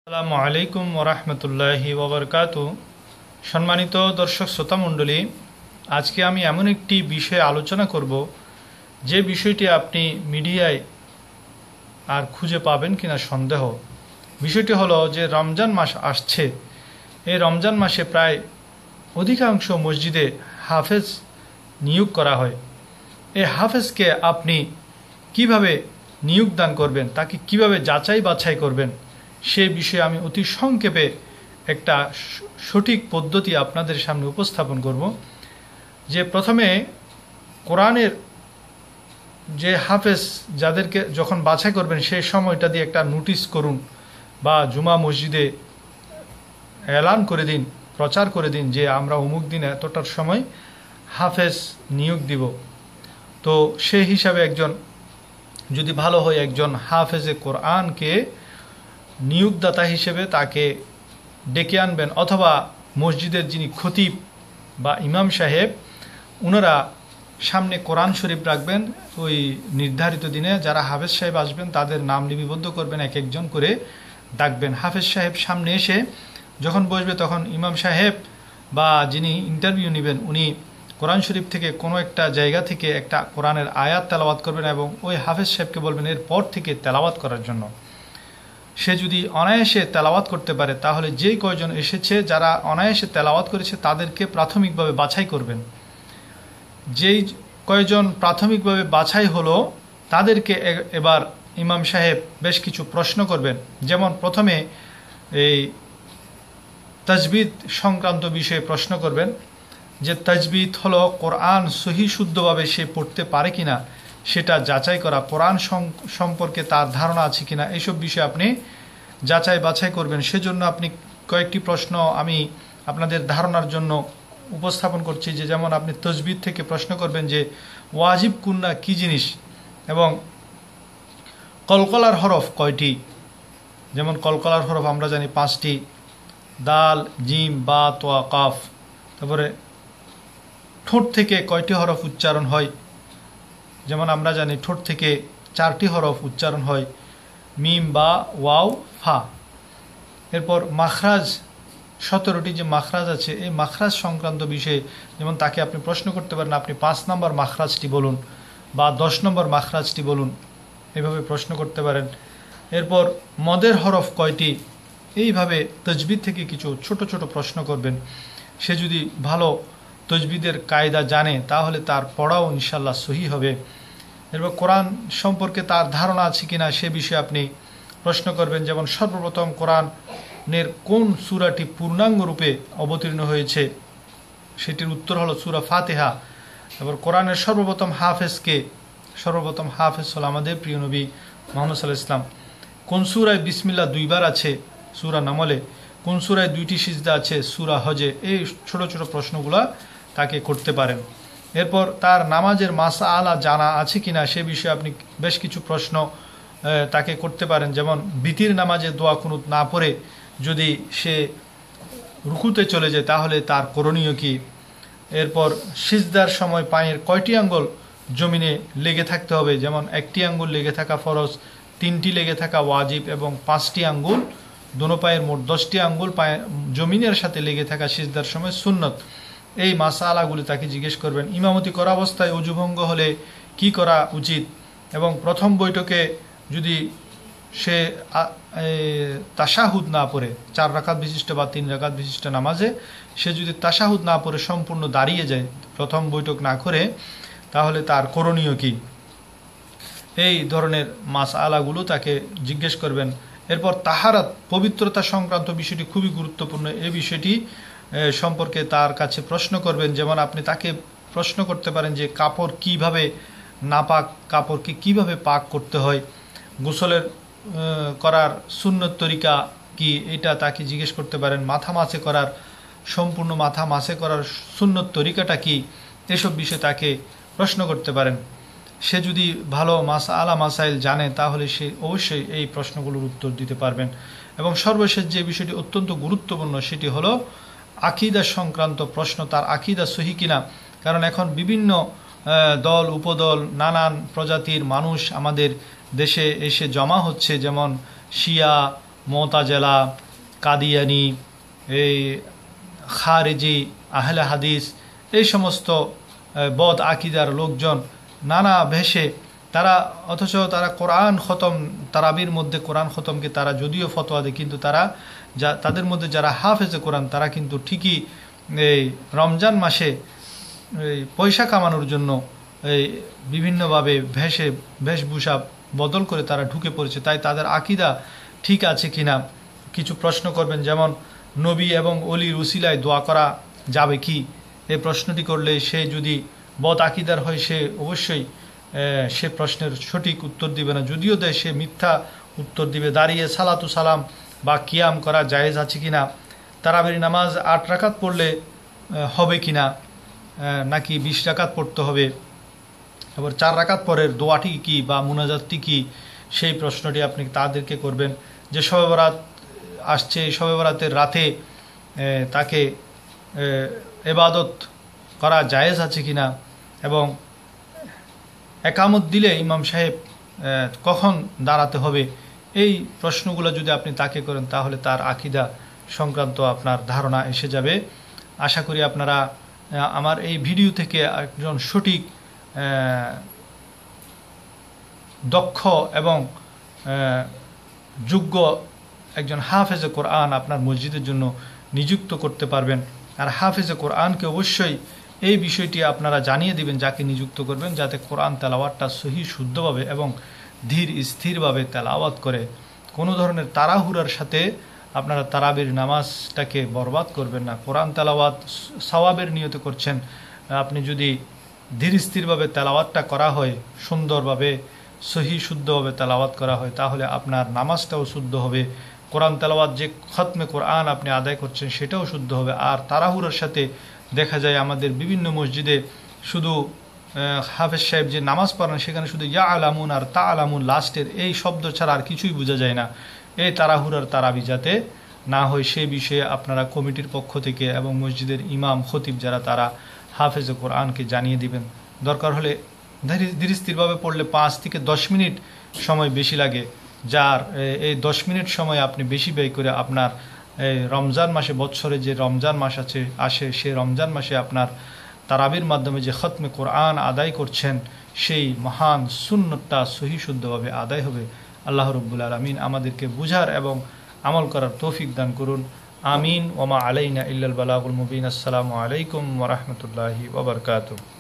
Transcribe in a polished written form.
আসসালামু আলাইকুম ওরহমতুল্লাহি ওবরকাতু। সম্মানিত দর্শক শ্রোতা মণ্ডলী, আজকে আমি এমন একটি বিষয়ে আলোচনা করব যে বিষয়টি আপনি মিডিয়ায় আর খুঁজে পাবেন কিনা সন্দেহ। বিষয়টি হলো যে রমজান মাস আসছে। এই রমজান মাসে প্রায় অধিকাংশ মসজিদে হাফেজ নিয়োগ করা হয়। এই হাফেজকে আপনি কিভাবে নিয়োগ দান করবেন, তাকে কিভাবে যাচাই বাছাই করবেন, সে বিষয়ে আমি অতি সংক্ষেপে একটা সঠিক পদ্ধতি আপনাদের সামনে উপস্থাপন করব। যে প্রথমে কোরআনের যে হাফেজ যাদেরকে যখন বাছাই করবেন সেই সময়টা দিয়ে একটা নোটিশ করুন বা জুমা মসজিদে এলান করে দিন, প্রচার করে দিন যে আমরা অমুক দিন এতটার সময় হাফেজ নিয়োগ দিব। তো সেই হিসাবে একজন যদি ভালো হয়, একজন হাফেজে কোরআনকে নিয়োগদাতা হিসেবে তাকে ডেকে আনবেন, অথবা মসজিদের যিনি খতিব বা ইমাম সাহেব ওনারা সামনে কোরআন শরীফ রাখবেন। ওই নির্ধারিত দিনে যারা হাফেজ সাহেব আসবেন তাদের নাম লিপিবদ্ধ করবেন, এক একজন করে ডাকবেন। হাফেজ সাহেব সামনে এসে যখন বসবে তখন ইমাম সাহেব বা যিনি ইন্টারভিউ নেবেন উনি কোরআন শরীফ থেকে কোনো একটা জায়গা থেকে একটা কোরআনের আয়াত তেলাওয়াত করবেন এবং ওই হাফেজ সাহেবকে বলবেন এর পর থেকে তেলাওয়াত করার জন্য। সে যদি অনায়াসে তেলাওয়াত করতে পারে তাহলে যেই কয়জন এসেছে যারা অনায়াসে তেলাওয়াত করেছে তাদেরকে প্রাথমিকভাবে বাছাই করবেন। যেই কয়জন প্রাথমিকভাবে বাছাই হলো তাদেরকে এবার ইমাম সাহেব বেশ কিছু প্রশ্ন করবেন। যেমন প্রথমে এই তাজবিদ সংক্রান্ত বিষয়ে প্রশ্ন করবেন, যে তাজবিদ হলো কোরআন সহি শুদ্ধভাবে সে পড়তে পারে কিনা সেটা যাচাই করা, কোরআন সম্পর্কে তার ধারণা আছে কিনা, এইসব বিষয়ে আপনি যাচাই বাছাই করবেন। সেজন্য আপনি কয়েকটি প্রশ্ন আমি আপনাদের ধারণার জন্য উপস্থাপন করছি। যে যেমন আপনি তাজবিদ থেকে প্রশ্ন করবেন যে ওয়াজিব কুন্না কি জিনিস, এবং কলকলার হরফ কয়টি। যেমন কলকলার হরফ আমরা জানি 5টি, দাল, জিম, বা, তোয়া, কাফ। তারপরে ঠোঁট থেকে কয়টি হরফ উচ্চারণ হয়, যেমন আমরা জানি ঠোঁট থেকে 4টি হরফ উচ্চারণ হয়, মিম, বা, ওয়াও, ফা। এরপর মাখরাজ 17টি যে মাখরাজ আছে এই মাখরাজ সংক্রান্ত বিষয়ে যেমন তাকে আপনি প্রশ্ন করতে পারেন আপনি 5 নম্বর মাখরাজটি বলুন বা 10 নম্বর মাখরাজটি বলুন, এইভাবে প্রশ্ন করতে পারেন। এরপর মদের হরফ কয়টি, এইভাবে তাজবিদ থেকে কিছু ছোট ছোট প্রশ্ন করবেন। সে যদি ভালো তাজবিদের কায়দা জানে তাহলে তার পড়াও ইনশাল্লাহ সহি হবে। এরপর কোরআন সম্পর্কে তার ধারণা আছে কিনা সে বিষয়ে আপনি প্রশ্ন করবেন। যেমন সর্বপ্রথম কোরআনের কোন সূরাটি পূর্ণাঙ্গ রূপে অবতীর্ণ হয়েছে, সেটির উত্তর হলো সূরা ফাতিহা। এবার কোরআনের সর্বপ্রথম হাফেজকে, সর্বপ্রথম হাফেজ হল আমাদের প্রিয় নবী মুহাম্মদ সাল্লাল্লাহু আলাইহি ওয়াসাল্লাম। কোন সূরায় বিসমিল্লাহ 2বার আছে, সূরা নামলে। কোন সূরায় 2টি সিজদা আছে, সূরা হজে। এই ছোট ছোট প্রশ্নগুলা তাকে করতে পারেন। এরপর তার নামাজের মাসআলা জানা আছে কিনা সে বিষয়ে আপনি বেশ কিছু প্রশ্ন তাকে করতে পারেন। যেমন বিতির নামাজে দোয়া কুনুত না পড়ে যদি সে রুকুতে চলে যায় তাহলে তার করণীয় কি। এরপর সিজদার সময় পায়ের কয়টি আঙ্গুল জমিনে লেগে থাকতে হবে, যেমন 1টি আঙ্গুল লেগে থাকা ফরজ, 3টি লেগে থাকা ওয়াজিব এবং 5টি আঙ্গুল দোনো পায়ের মোট 10টি আঙ্গুল পায়ে জমিনের সাথে লেগে থাকা সিজদার সময় সুন্নত। এই মাসআলাগুলি তাকে জিজ্ঞেস করবেন। ইমামতি করা অবস্থায় অজুভঙ্গ হলে কি করা উচিত, এবং প্রথম বৈঠকে যদি সে তাশাহুদ না পড়ে 4 রাকাত বিশিষ্ট বা 3 রাকাত বিশিষ্ট নামাজে সে যদি তাশাহুদ না পড়ে সম্পূর্ণ দাঁড়িয়ে যায় প্রথম বৈঠক না করে তাহলে তার করণীয় কি। এই ধরনের মাসআলাগুলো তাকে জিজ্ঞেস করবেন। এরপর তাহারাত পবিত্রতা সংক্রান্ত বিষয়টি খুবই গুরুত্বপূর্ণ। এই বিষয়টি সম্পর্কে তার কাছে প্রশ্ন করবেন। যেমন আপনি তাকে প্রশ্ন করতে পারেন যে কাপড় কিভাবে নাপাক, কাপড়কে কিভাবে পাক করতে হয়, গোসলের করার সুন্নত তরিকা কি, এটা তাকে জিজ্ঞেস করতে পারেন। মাথা মাসে করার, সম্পূর্ণ মাথা মাসে করার সুন্নত তরিকাটা কি, এসব বিষয়ে তাকে প্রশ্ন করতে পারেন। সে যদি ভালো মাসআলা মাসাইল জানে তাহলে সে অবশ্যই এই প্রশ্নগুলোর উত্তর দিতে পারবেন। এবং সর্বশেষ যে বিষয়টি অত্যন্ত গুরুত্বপূর্ণ সেটি হলো আকীদা সংক্রান্ত প্রশ্ন, তার আকীদা সহি কিনা। কারণ এখন বিভিন্ন দল উপদল নানান প্রজাতির মানুষ আমাদের দেশে এসে জমা হচ্ছে, যেমন শিয়া, মুতাজিলা, কাদিয়ানি, এই খারেজি, আহলে হাদিস, এই সমস্ত বদ আকিদার লোকজন নানা ভেষে তারা, অথচ তারা কোরআন খতম, তারাবির মধ্যে কোরআন খতমকে তারা যদিও ফতোয়া দেয়, কিন্তু তারা তাদের মধ্যে যারা হাফেজে কোরআন তারা কিন্তু ঠিকই এই রমজান মাসে এই পয়সা কামানোর জন্য এই বিভিন্নভাবে বেশভূষা বদল করে তারা ঢুকে পড়েছে। তাই তাদের আকিদা ঠিক আছে কিনা কিছু প্রশ্ন করবেন, যেমন নবী এবং অলির উসিলায় দোয়া করা যাবে কি, এই প্রশ্নটি করলে সে যদি বদ আকিদার হয় সে অবশ্যই সে প্রশ্নের সঠিক উত্তর দিবে না, যদিও দেয় সে মিথ্যা উত্তর দিবে। দাঁড়িয়ে সালাতু সালাম বা কিয়াম করা জায়েজ আছে কিনা, তারাবির নামাজ 8 রাকাত পড়লে হবে কিনা, নাকি 20 রাকাত পড়তে হবে, আবার 4 রাকাত পরের দোয়াটি কি বা মুনাজাতটি কি, সেই প্রশ্নটি আপনি তাদেরকে করবেন। যে শবে বরাত আসছে, শবে বরাতের রাতে তাকে ইবাদত করা জায়েজ আছে কিনা, এবং একামত দিলে ইমাম সাহেব কখন দাঁড়াতে হবে, এই প্রশ্নগুলো যদি আপনি তাকে করেন তাহলে তার আকিদা সংক্রান্ত আপনার ধারণা এসে যাবে। আশা করি আপনারা আমার এই ভিডিও থেকে একজন সঠিক, দক্ষ এবং যোগ্য একজন হাফেজে কোরআন আপনার মসজিদের জন্য নিযুক্ত করতে পারবেন। আর হাফেজে কোরআনকে অবশ্যই এই বিষয়টি আপনারা জানিয়ে দিবেন যাকে নিযুক্ত করবেন, যাতে কোরআন তেলাওয়াতটা সহি শুদ্ধভাবে এবং ধীর স্থিরভাবে তেলাওয়াত করে। কোনো ধরনের তাড়াহুড়ার সাথে আপনারা তারাবির নামাজটাকে বরবাদ করবেন না। কোরআন তেলাওয়াত সওয়াবের নিয়তে করছেন, আপনি যদি ধীর স্থিরভাবে তেলাওয়াতটা করা হয়, সুন্দরভাবে সহি শুদ্ধভাবে তেলাওয়াত করা হয়, তাহলে আপনার নামাজটাও শুদ্ধ হবে। কোরআন তেলাওয়াত যে খতমে কোরআন আপনি আদায় করছেন সেটাও শুদ্ধ হবে। আর তাড়াহুড়ার সাথে দেখা যায় আমাদের বিভিন্ন মসজিদে শুধু হাফেজ সাহেব যে নামাজ পড়ান সেখানে শুধু ইয়া আলামুন আর তা আলামুন লাস্টের এই শব্দ ছাড়া আর কিছুই বোঝা যায় না। এই তাড়াহুড়ার তারাবি যাতে না হয় সেই বিষয়ে আপনারা কমিটির পক্ষ থেকে এবং মসজিদের ইমাম খতিব যারা তারা হাফেজে কোরআনকে জানিয়ে দিবেন। দরকার হলে ধীর স্থিরভাবে পড়লে 5 থেকে 10 মিনিট সময় বেশি লাগে, যার এই 10 মিনিট সময় আপনি বেশি ব্যয় করে আপনার রমজান মাসে, বৎসরে যে রমজান মাস আসে সেই রমজান মাসে আপনার তারাবির মাধ্যমে যে খতমে কোরআন আদায় করছেন সেই মহান সুন্নতটা সহি শুদ্ধভাবে আদায় হবে। আল্লাহ রব্বুল আলামিন আমাদেরকে বুঝার এবং আমল করার তৌফিক দান করুন। আমিন। ওমা আলাইনা ইল্লাল বালাগুল মুবিন। আসসালামু আলাইকুম ওয়া রাহমাতুল্লাহি ওয়া বারাকাতুহু।